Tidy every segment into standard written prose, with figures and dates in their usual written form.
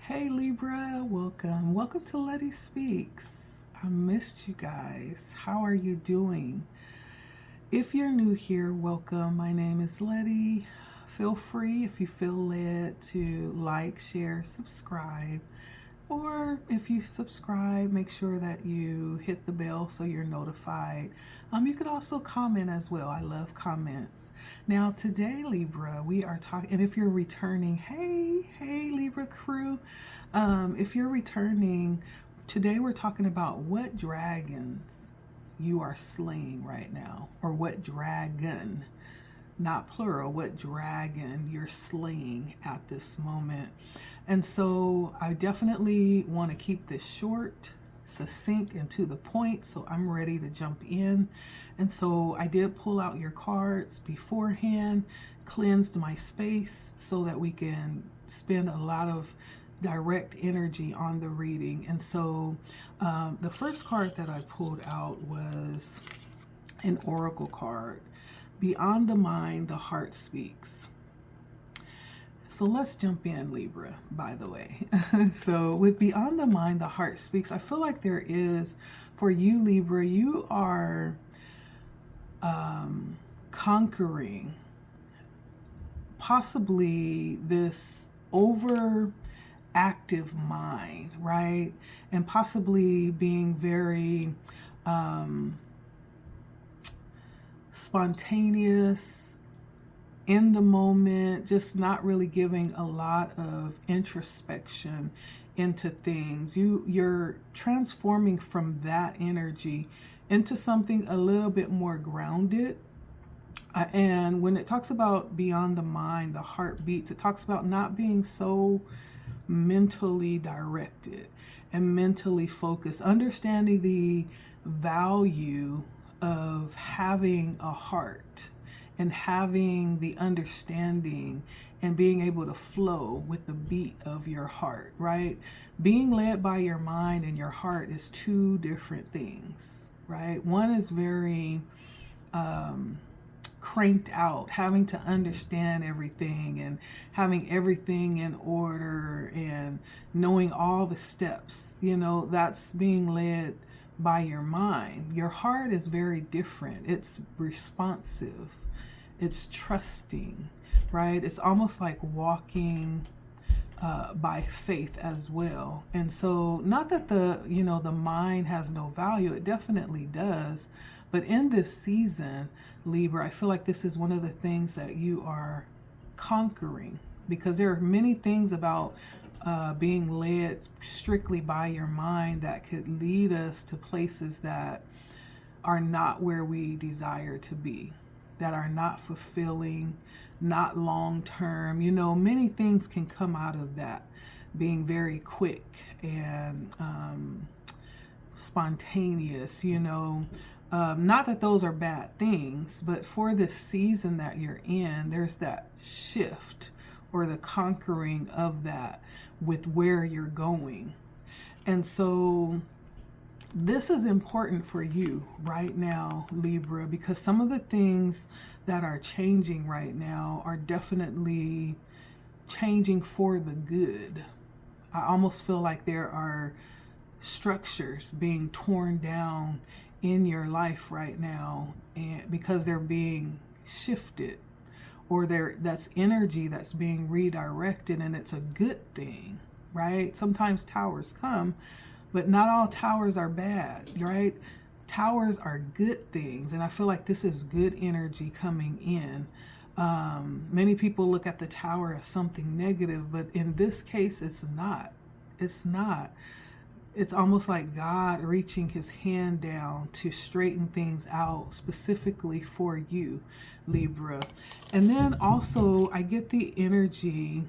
Hey Libra, welcome. Welcome to LettiSpeaks. I missed you guys. How are you doing? If you're new here, welcome. My name is Letty. Feel free, if you feel led, to like, share, subscribe. Or if you subscribe, make sure that you hit the bell so you're notified. You could also comment as well. I love comments. Now today, Libra, we are talking, and if you're returning, hey Libra crew, if you're returning, today we're talking about what dragons you are slaying right now, or what dragon, not plural, what dragon you're slaying at this moment. And so I definitely want to keep this short, succinct, and to the point, so I'm ready to jump in. And so I did pull out your cards beforehand, cleansed my space so that we can spend a lot of direct energy on the reading. And so the first card that I pulled out was an oracle card. Beyond the mind, the heart speaks. So let's jump in, Libra, by the way. So with Beyond the Mind, the Heart Speaks, I feel like there is, for you, Libra, you are conquering possibly this overactive mind, right? And possibly being very spontaneous, in the moment, just not really giving a lot of introspection into things. You're transforming from that energy into something a little bit more grounded. And when it talks about beyond the mind, the heart beats, it talks about not being so mentally directed and mentally focused, understanding the value of having a heart and having the understanding and being able to flow with the beat of your heart, right? Being led by your mind and your heart is two different things, right? One is very cranked out, having to understand everything and having everything in order and knowing all the steps. That's being led by your mind. Your heart is very different. It's responsive. It's trusting, right? It's almost like walking by faith as well. And so, not that the mind has no value. It definitely does. But in this season, Libra, I feel like this is one of the things that you are conquering, because there are many things about being led strictly by your mind that could lead us to places that are not where we desire to be, that are not fulfilling, not long-term. Many things can come out of that, being very quick and spontaneous, not that those are bad things, but for this season that you're in, there's that shift or the conquering of that with where you're going. And so this is important for you right now, Libra, because some of the things that are changing right now are definitely changing for the good. I almost feel like there are structures being torn down in your life right now, and because they're being shifted, or that's energy that's being redirected, and it's a good thing, right? Sometimes towers come, but not all towers are bad, right? Towers are good things, and I feel like this is good energy coming in. Many people look at the tower as something negative, but in this case, it's not. It's not. It's almost like God reaching his hand down to straighten things out specifically for you, Libra. And then also I get the energy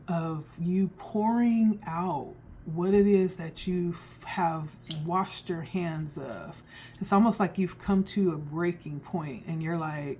of you pouring out what it is that you have washed your hands of. It's almost like you've come to a breaking point and you're like,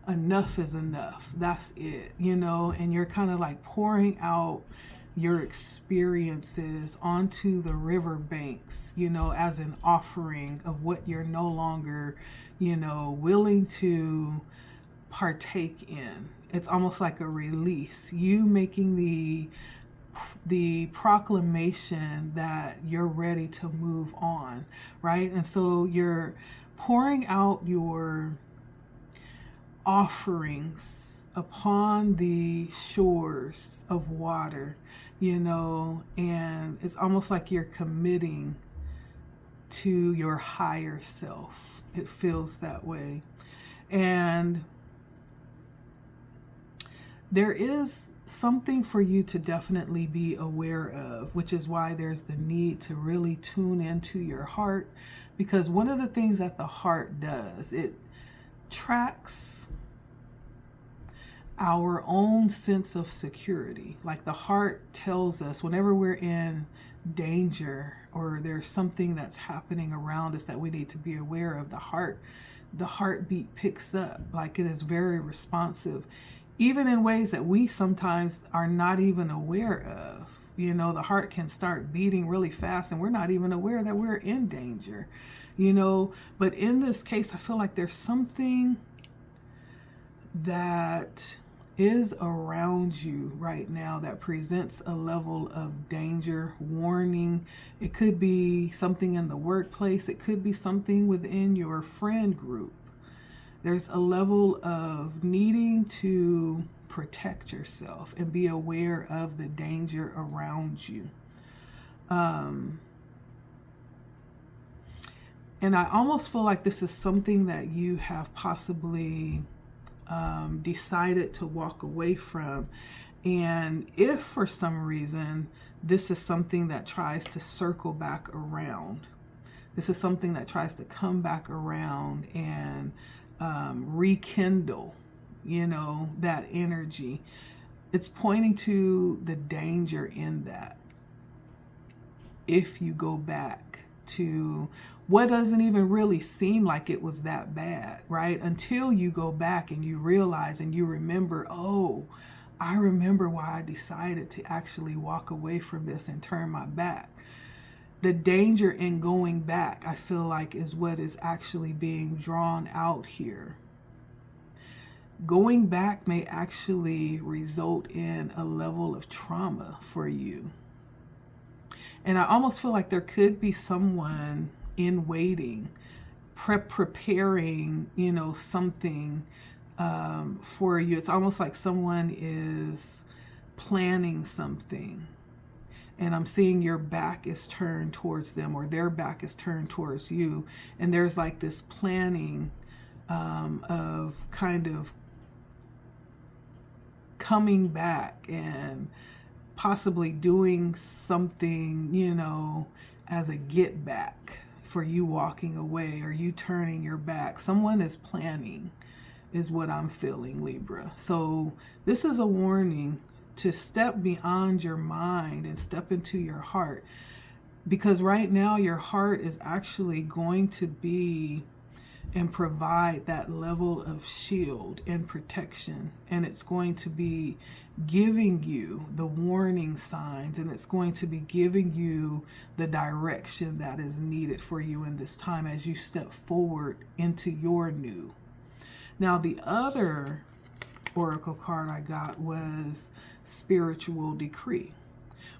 enough is enough. That's it, and you're kind of like pouring out your experiences onto the riverbanks, as an offering of what you're no longer, willing to partake in. It's almost like a release. You making the the proclamation that you're ready to move on, right? And so you're pouring out your offerings upon the shores of water, and it's almost like you're committing to your higher self. It feels that way. And there is something for you to definitely be aware of, which is why there's the need to really tune into your heart, because one of the things that the heart does, it tracks our own sense of security. Like the heart tells us whenever we're in danger or there's something that's happening around us that we need to be aware of, the heartbeat picks up. Like it is very responsive, even in ways that we sometimes are not even aware of. The heart can start beating really fast and we're not even aware that we're in danger, but in this case, I feel like there's something that is around you right now that presents a level of danger, warning. It could be something in the workplace. It could be something within your friend group. There's a level of needing to protect yourself and be aware of the danger around you. And I almost feel like this is something that you have possibly decided to walk away from. And if for some reason this is something that tries to circle back around, this is something that tries to come back around and rekindle, that energy, it's pointing to the danger in that. If you go back to what doesn't even really seem like it was that bad, right? Until you go back and you realize and you remember, oh, I remember why I decided to actually walk away from this and turn my back. The danger in going back, I feel like, is what is actually being drawn out here. Going back may actually result in a level of trauma for you. And I almost feel like there could be someone in waiting, preparing, something for you. It's almost like someone is planning something. And I'm seeing your back is turned towards them or their back is turned towards you. And there's like this planning of kind of coming back and possibly doing something, as a get back for you walking away or you turning your back. Someone is planning, is what I'm feeling, Libra. So this is a warning to step beyond your mind and step into your heart, because right now your heart is actually going to be and provide that level of shield and protection, and it's going to be giving you the warning signs, and it's going to be giving you the direction that is needed for you in this time as you step forward into your new. Now, the other oracle card I got was Spiritual Decree,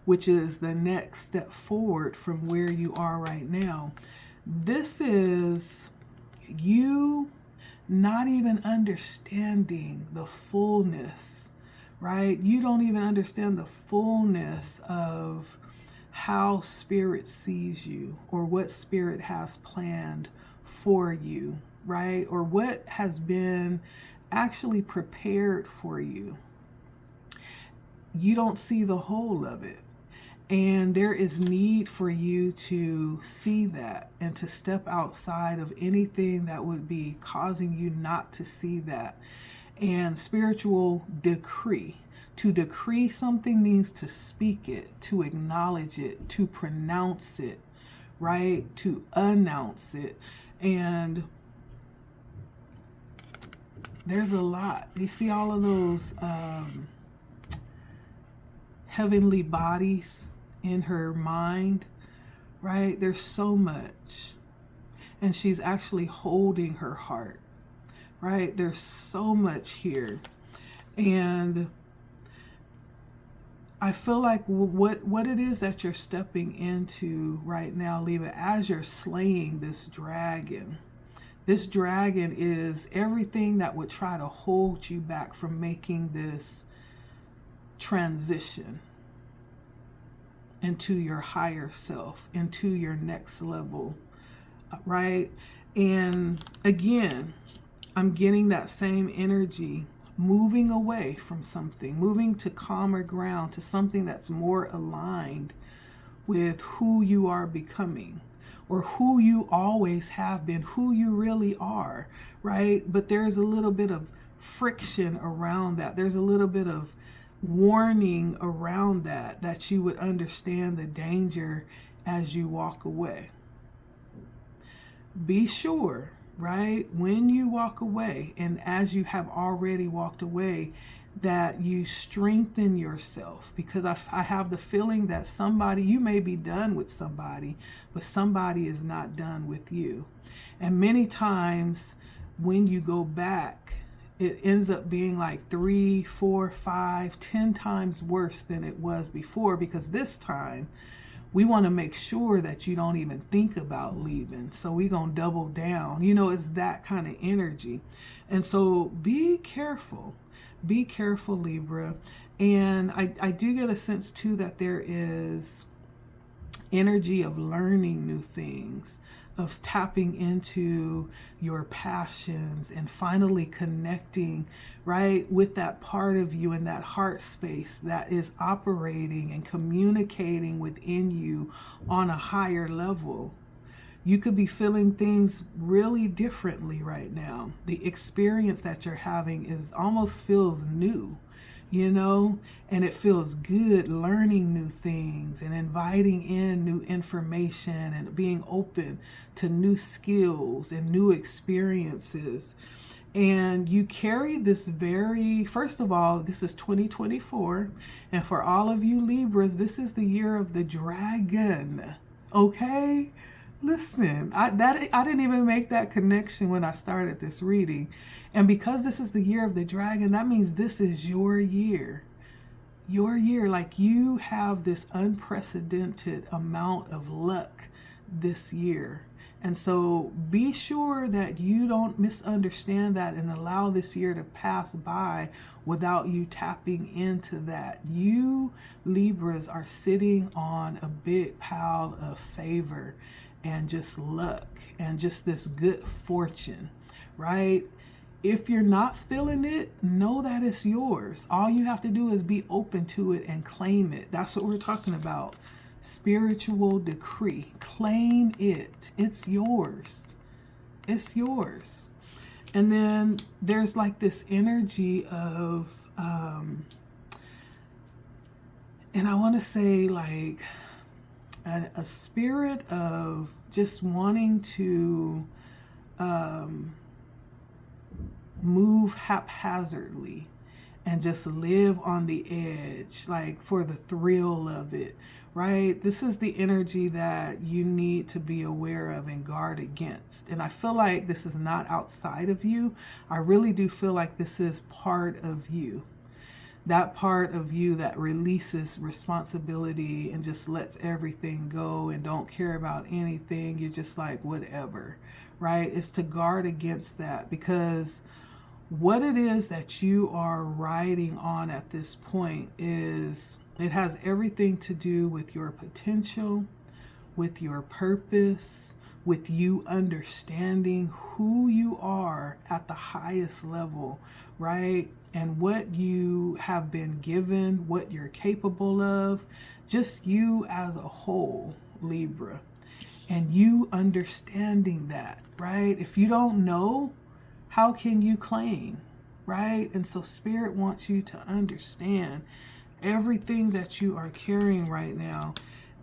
which is the next step forward from where you are right now. This is you not even understanding the fullness, right? You don't even understand the fullness of how Spirit sees you or what Spirit has planned for you, right? Or what has been actually prepared for you. You don't see the whole of it. And there is need for you to see that and to step outside of anything that would be causing you not to see that. And spiritual decree. To decree something means to speak it, to acknowledge it, to pronounce it, right? To announce it. And there's a lot. You see all of those heavenly bodies in her mind, right? There's so much. And she's actually holding her heart, right? There's so much here. And I feel like what it is that you're stepping into right now, Libra, as you're slaying this dragon. This dragon is everything that would try to hold you back from making this transition into your higher self, into your next level, right? And again, I'm getting that same energy, moving away from something, moving to calmer ground, to something that's more aligned with who you are becoming, or who you always have been, who you really are, right? But there's a little bit of friction around that. There's a little bit of warning around that, that you would understand the danger as you walk away. Be sure, right, when you walk away, and as you have already walked away, that you strengthen yourself, because I have the feeling that somebody, you may be done with somebody, but somebody is not done with you. And many times when you go back, it ends up being like 3, 4, 5, 10 times worse than it was before, because this time we want to make sure that you don't even think about leaving. So we're going to double down. You know, it's that kind of energy. And so be careful. Be careful, Libra. And I do get a sense too that there is energy of learning new things, of tapping into your passions and finally connecting, right, with that part of you in that heart space that is operating and communicating within you on a higher level. You could be feeling things really differently right now. The experience that you're having almost feels new, you know, and it feels good learning new things and inviting in new information and being open to new skills and new experiences. And you carry this first of all, this is 2024. And for all of you Libras, this is the year of the dragon. Okay? Listen, I didn't even make that connection when I started this reading. And because this is the year of the dragon, that means this is your year. Your year, like you have this unprecedented amount of luck this year. And so be sure that you don't misunderstand that and allow this year to pass by without you tapping into that. You Libras are sitting on a big pile of favor and just luck and just this good fortune, right? If you're not feeling it, know that it's yours. All you have to do is be open to it and claim it. That's what we're talking about. Spiritual decree. Claim it. It's yours. It's yours. And then there's like this energy of, and I want to say like a spirit of just wanting to move haphazardly and just live on the edge, like for the thrill of it, right? This is the energy that you need to be aware of and guard against. And I feel like this is not outside of you. I really do feel like this is part of you. That part of you that releases responsibility and just lets everything go and don't care about anything. You're just like, whatever, right? It's to guard against that, because what it is that you are riding on at this point is, it has everything to do with your potential, with your purpose, with you understanding who you are at the highest level, right? And what you have been given, what you're capable of, just you as a whole, Libra. And you understanding that, right? If you don't know, how can you claim, right? And so Spirit wants you to understand everything that you are carrying right now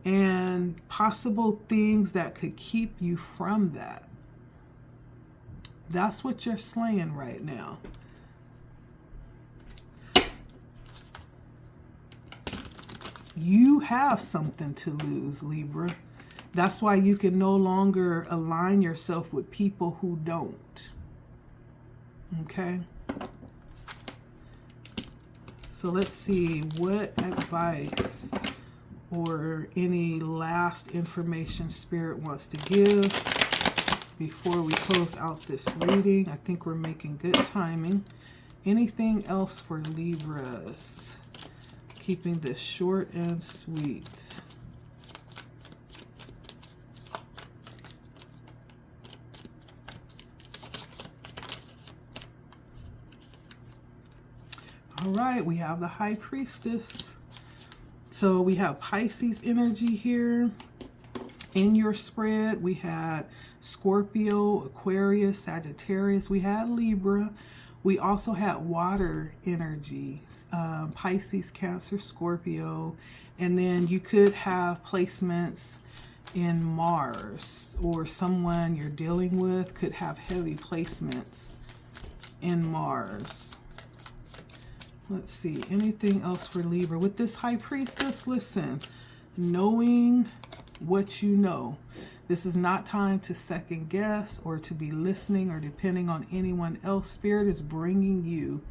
and possible things that could keep you from that. That's what you're slaying right now. You have something to lose, Libra. That's why you can no longer align yourself with people who don't. Okay? So let's see what advice or any last information Spirit wants to give before we close out this reading. I think we're making good timing. Anything else for Libras? Keeping this short and sweet. All right, we have the High Priestess. So we have Pisces energy here. In your spread, we had Scorpio, Aquarius, Sagittarius. We had Libra. We also had water energies, Pisces, Cancer, Scorpio. And then you could have placements in Mars, or someone you're dealing with could have heavy placements in Mars. Let's see, anything else for Libra? With this High Priestess, listen, knowing what you know. This is not time to second guess or to be listening or depending on anyone else. Spirit is bringing you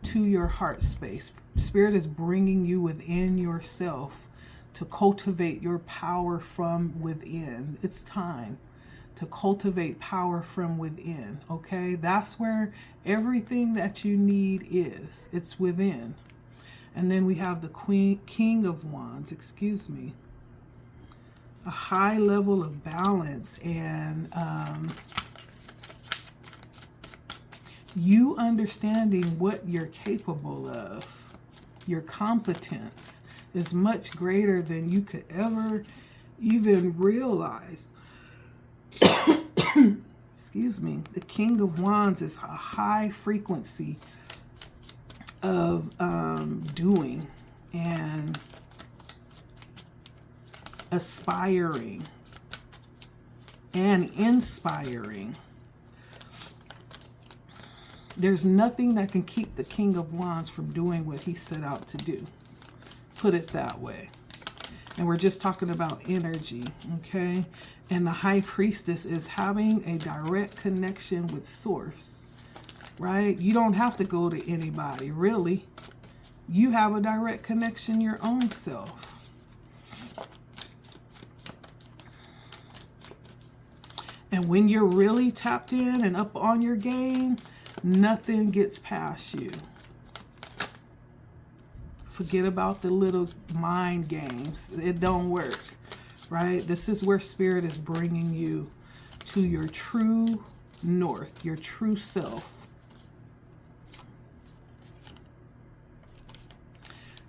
to your heart space. Spirit is bringing you within yourself to cultivate your power from within. It's time to cultivate power from within, okay? That's where everything that you need is. It's within. And then we have the King of Wands, excuse me. A high level of balance and you understanding what you're capable of. Your competence is much greater than you could ever even realize. Excuse me. The King of Wands is a high frequency of doing and aspiring and inspiring. There's nothing that can keep the King of Wands from doing what he set out to do. Put it that way. And we're just talking about energy, okay? And the High Priestess is having a direct connection with Source, right? You don't have to go to anybody, really. You have a direct connection your own self. And when you're really tapped in and up on your game, nothing gets past you. Forget about the little mind games. It don't work, right? This is where Spirit is bringing you to your true north, your true self.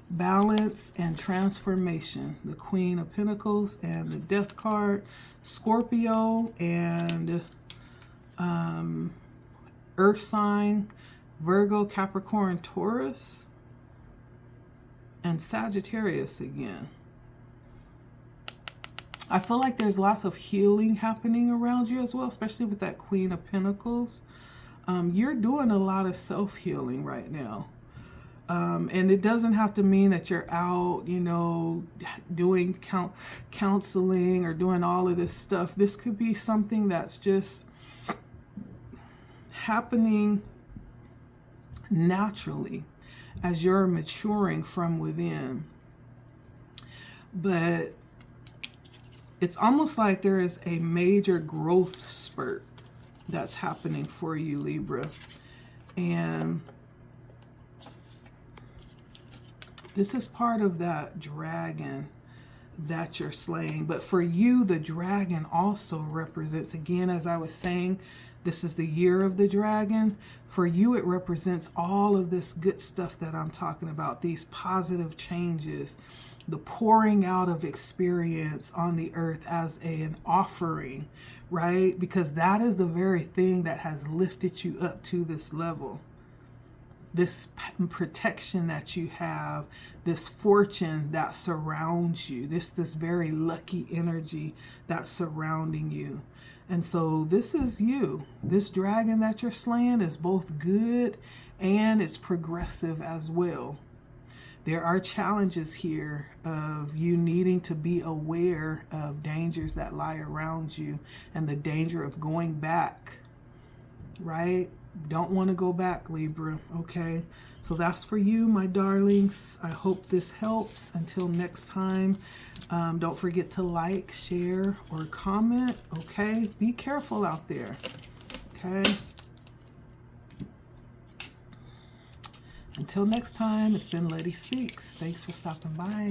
Balance and transformation. The Queen of Pentacles and the Death card. Scorpio and Earth sign, Virgo, Capricorn, Taurus, and Sagittarius again. I feel like there's lots of healing happening around you as well, especially with that Queen of Pentacles. You're doing a lot of self-healing right now. And it doesn't have to mean that you're out, you know, doing counseling or doing all of this stuff. This could be something that's just happening naturally as you're maturing from within. But it's almost like there is a major growth spurt that's happening for you, Libra. And this is part of that dragon that you're slaying. But for you, the dragon also represents, again, as I was saying, this is the year of the dragon. For you, it represents all of this good stuff that I'm talking about, these positive changes, the pouring out of experience on the earth as an offering, right? Because that is the very thing that has lifted you up to this level. This protection that you have, this fortune that surrounds you, this very lucky energy that's surrounding you. And so this is you. This dragon that you're slaying is both good and it's progressive as well. There are challenges here of you needing to be aware of dangers that lie around you and the danger of going back, right? Don't want to go back, Libra, okay? So that's for you, my darlings. I hope this helps. Until next time, don't forget to like, share, or comment, okay? Be careful out there, okay? Until next time, it's been LettiSpeaks. Thanks for stopping by.